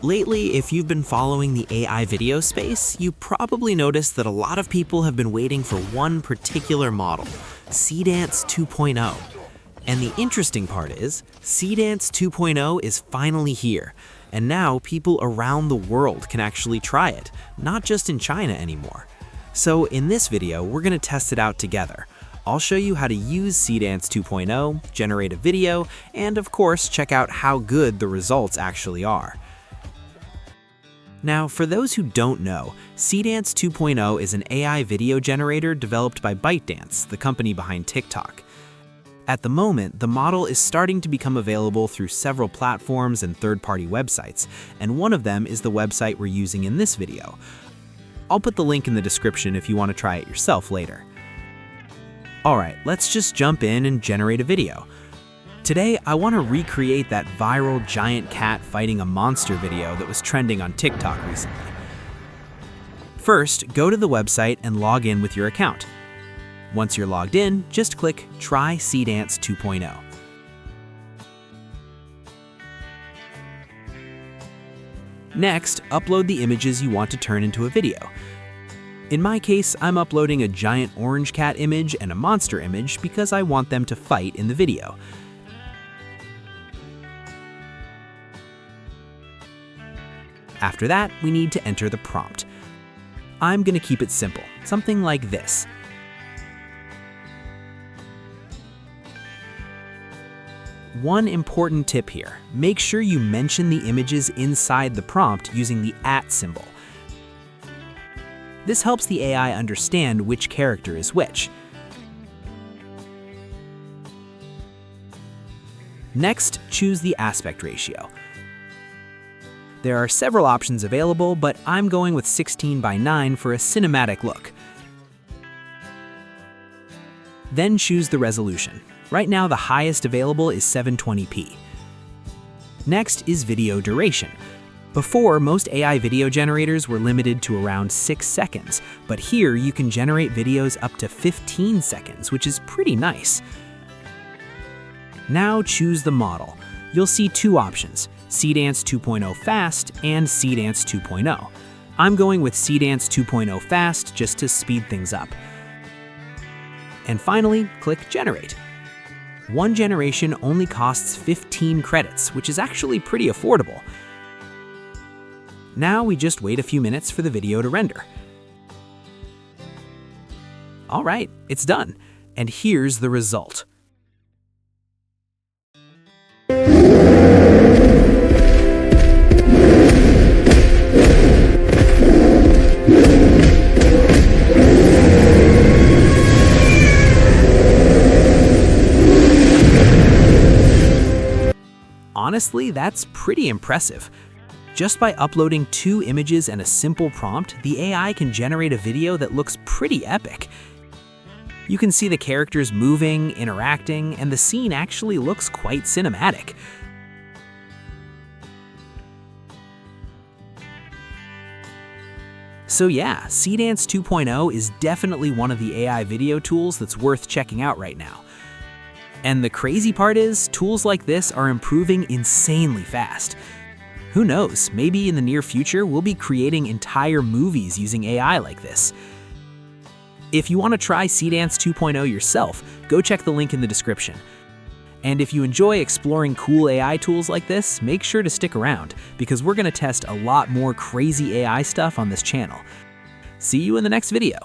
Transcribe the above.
Lately, if you've been following the AI video space, you probably noticed that a lot of people have been waiting for one particular model, Seedance 2.0. And the interesting part is, Seedance 2.0 is finally here, and now people around the world can actually try it, not just in China anymore. So in this video, we're going to test it out together. I'll show you how to use Seedance 2.0, generate a video, and of course, check out how good the results actually are. Now, for those who don't know, Seedance 2.0 is an AI video generator developed by ByteDance, the company behind TikTok. At the moment, the model is starting to become available through several platforms and third-party websites, and one of them is the website we're using in this video. I'll put the link in the description if you want to try it yourself later. Alright, let's just jump in and generate a video. Today, I want to recreate that viral giant cat fighting a monster video that was trending on TikTok recently. First, go to the website and log in with your account. Once you're logged in, just click Try Seedance 2.0. Next, upload the images you want to turn into a video. In my case, I'm uploading a giant orange cat image and a monster image because I want them to fight in the video. After that, we need to enter the prompt. I'm going to keep it simple, something like this. One important tip here, make sure you mention the images inside the prompt using the @ symbol. This helps the AI understand which character is which. Next, choose the aspect ratio. There are several options available, but I'm going with 16:9 for a cinematic look. Then choose the resolution. Right now, the highest available is 720p. Next is video duration. Before, most AI video generators were limited to around 6 seconds, but here you can generate videos up to 15 seconds, which is pretty nice. Now choose the model. You'll see two options, Seedance 2.0 Fast and Seedance 2.0. I'm going with Seedance 2.0 Fast just to speed things up. And finally, click Generate. One generation only costs 15 credits, which is actually pretty affordable. Now we just wait a few minutes for the video to render. All right, it's done. And here's the result. Honestly, that's pretty impressive. Just by uploading 2 images and a simple prompt, the AI can generate a video that looks pretty epic. You can see the characters moving, interacting, and the scene actually looks quite cinematic. So yeah, Seedance 2.0 is definitely one of the AI video tools that's worth checking out right now. And the crazy part is, tools like this are improving insanely fast. Who knows, maybe in the near future we'll be creating entire movies using AI like this. If you want to try Seedance 2.0 yourself, go check the link in the description. And if you enjoy exploring cool AI tools like this, make sure to stick around, because we're going to test a lot more crazy AI stuff on this channel. See you in the next video.